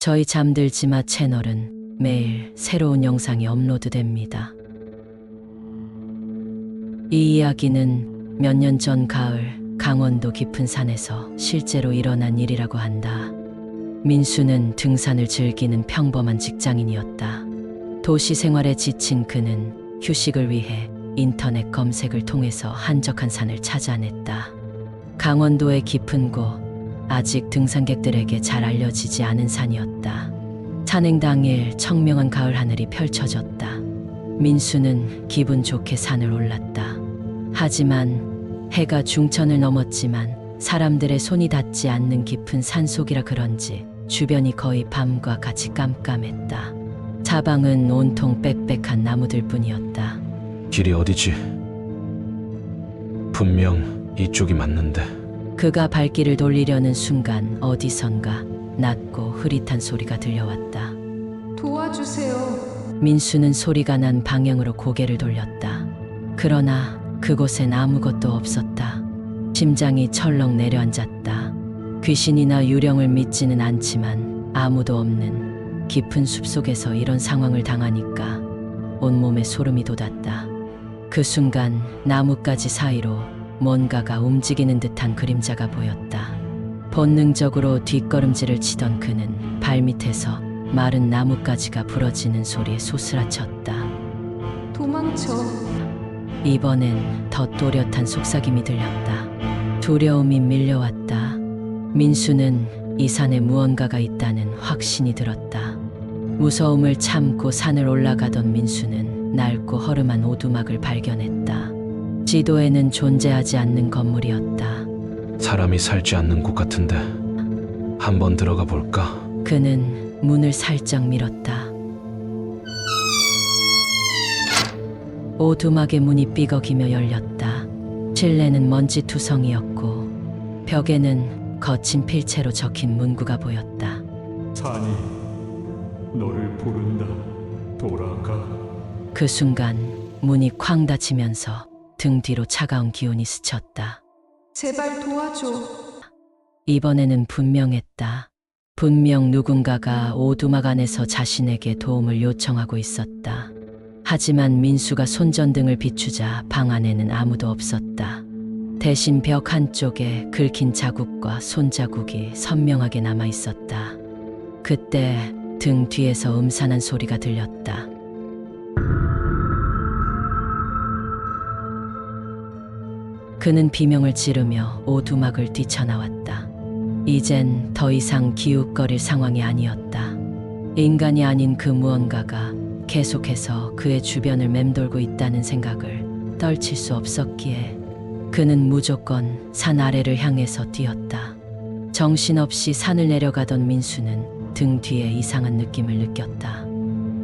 저희 잠들지마 채널은 매일 새로운 영상이 업로드됩니다. 이 이야기는 몇 년 전 가을 강원도 깊은 산에서 실제로 일어난 일이라고 한다. 민수는 등산을 즐기는 평범한 직장인이었다. 도시 생활에 지친 그는 휴식을 위해 인터넷 검색을 통해서 한적한 산을 찾아냈다. 강원도의 깊은 곳, 아직 등산객들에게 잘 알려지지 않은 산이었다. 산행 당일 청명한 가을 하늘이 펼쳐졌다. 민수는 기분 좋게 산을 올랐다. 하지만 해가 중천을 넘었지만 사람들의 손이 닿지 않는 깊은 산속이라 그런지 주변이 거의 밤과 같이 깜깜했다. 사방은 온통 빽빽한 나무들 뿐이었다. 길이 어디지? 분명 이쪽이 맞는데. 그가 발길을 돌리려는 순간 어디선가 낮고 흐릿한 소리가 들려왔다. 도와주세요. 민수는 소리가 난 방향으로 고개를 돌렸다. 그러나 그곳엔 아무것도 없었다. 심장이 철렁 내려앉았다. 귀신이나 유령을 믿지는 않지만 아무도 없는 깊은 숲속에서 이런 상황을 당하니까 온몸에 소름이 돋았다. 그 순간 나뭇가지 사이로 뭔가가 움직이는 듯한 그림자가 보였다. 본능적으로 뒷걸음질을 치던 그는 발밑에서 마른 나뭇가지가 부러지는 소리에 소스라쳤다. 도망쳐. 이번엔 더 또렷한 속삭임이 들렸다. 두려움이 밀려왔다. 민수는 이 산에 무언가가 있다는 확신이 들었다. 무서움을 참고 산을 올라가던 민수는 낡고 허름한 오두막을 발견했다. 지도에는 존재하지 않는 건물이었다. 사람이 살지 않는 곳 같은데 한번 들어가 볼까? 그는 문을 살짝 밀었다. 오두막의 문이 삐걱이며 열렸다. 실내는 먼지투성이었고 벽에는 거친 필체로 적힌 문구가 보였다. 산이 너를 부른다. 돌아가. 그 순간 문이 쾅 닫히면서 등 뒤로 차가운 기운이 스쳤다. 제발 도와줘. 이번에는 분명했다. 분명 누군가가 오두막 안에서 자신에게 도움을 요청하고 있었다. 하지만 민수가 손전등을 비추자 방 안에는 아무도 없었다. 대신 벽 한쪽에 긁힌 자국과 손자국이 선명하게 남아 있었다. 그때 등 뒤에서 음산한 소리가 들렸다. 그는 비명을 지르며 오두막을 뛰쳐나왔다. 이젠 더 이상 기웃거릴 상황이 아니었다. 인간이 아닌 그 무언가가 계속해서 그의 주변을 맴돌고 있다는 생각을 떨칠 수 없었기에 그는 무조건 산 아래를 향해서 뛰었다. 정신없이 산을 내려가던 민수는 등 뒤에 이상한 느낌을 느꼈다.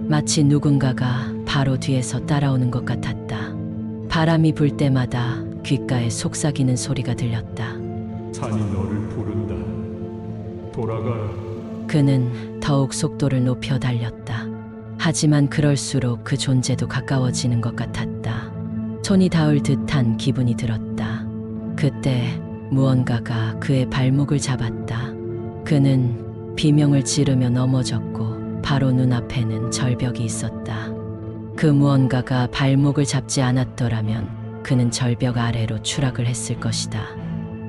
마치 누군가가 바로 뒤에서 따라오는 것 같았다. 바람이 불 때마다 귓가에 속삭이는 소리가 들렸다. 산이 너를 부른다. 돌아가라. 그는 더욱 속도를 높여 달렸다. 하지만 그럴수록 그 존재도 가까워지는 것 같았다. 손이 닿을 듯한 기분이 들었다. 그때 무언가가 그의 발목을 잡았다. 그는 비명을 지르며 넘어졌고 바로 눈앞에는 절벽이 있었다. 그 무언가가 발목을 잡지 않았더라면 그는 절벽 아래로 추락을 했을 것이다.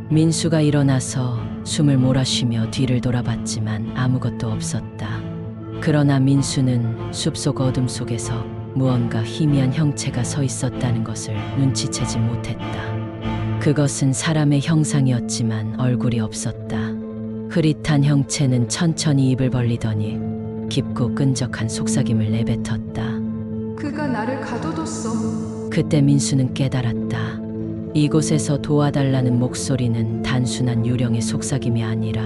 민수가 일어나서 숨을 몰아쉬며 뒤를 돌아봤지만 아무것도 없었다. 그러나 민수는 숲속 어둠 속에서 무언가 희미한 형체가 서 있었다는 것을 눈치채지 못했다. 그것은 사람의 형상이었지만 얼굴이 없었다. 흐릿한 형체는 천천히 입을 벌리더니 깊고 끈적한 속삭임을 내뱉었다. 그가 나를 가둬뒀어. 그때 민수는 깨달았다. 이곳에서 도와달라는 목소리는 단순한 유령의 속삭임이 아니라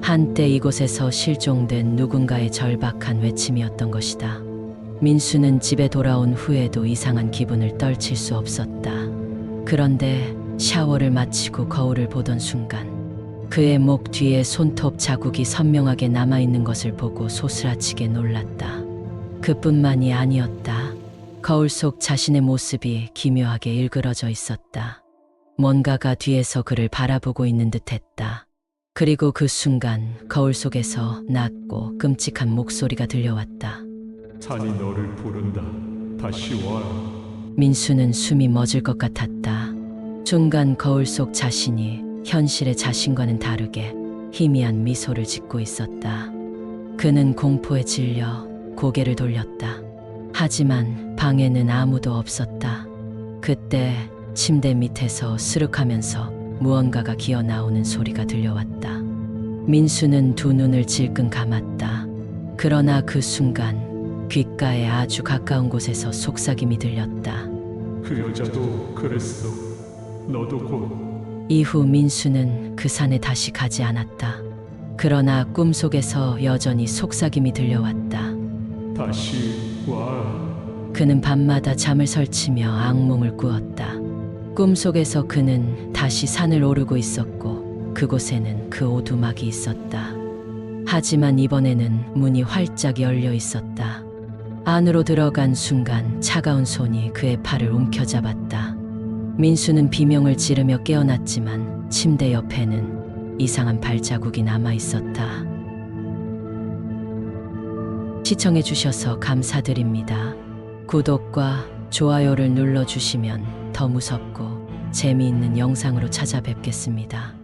한때 이곳에서 실종된 누군가의 절박한 외침이었던 것이다. 민수는 집에 돌아온 후에도 이상한 기분을 떨칠 수 없었다. 그런데 샤워를 마치고 거울을 보던 순간 그의 목 뒤에 손톱 자국이 선명하게 남아있는 것을 보고 소스라치게 놀랐다. 그뿐만이 아니었다. 거울 속 자신의 모습이 기묘하게 일그러져 있었다. 뭔가가 뒤에서 그를 바라보고 있는 듯했다. 그리고 그 순간 거울 속에서 낮고 끔찍한 목소리가 들려왔다. 산이 너를 부른다. 다시 와라. 민수는 숨이 멎을 것 같았다. 순간 거울 속 자신이 현실의 자신과는 다르게 희미한 미소를 짓고 있었다. 그는 공포에 질려 고개를 돌렸다. 하지만 방에는 아무도 없었다. 그때 침대 밑에서 스륵하면서 무언가가 기어 나오는 소리가 들려왔다. 민수는 두 눈을 질끈 감았다. 그러나 그 순간 귓가에 아주 가까운 곳에서 속삭임이 들렸다. 그 여자도 그랬어. 너도 곧 이후 민수는 그 산에 다시 가지 않았다. 그러나 꿈속에서 여전히 속삭임이 들려왔다. 다시 와라. 그는 밤마다 잠을 설치며 악몽을 꾸었다. 꿈속에서 그는 다시 산을 오르고 있었고 그곳에는 그 오두막이 있었다. 하지만 이번에는 문이 활짝 열려 있었다. 안으로 들어간 순간 차가운 손이 그의 팔을 움켜잡았다. 민수는 비명을 지르며 깨어났지만 침대 옆에는 이상한 발자국이 남아 있었다. 시청해 주셔서 감사드립니다. 구독과 좋아요를 눌러주시면 더 무섭고 재미있는 영상으로 찾아뵙겠습니다.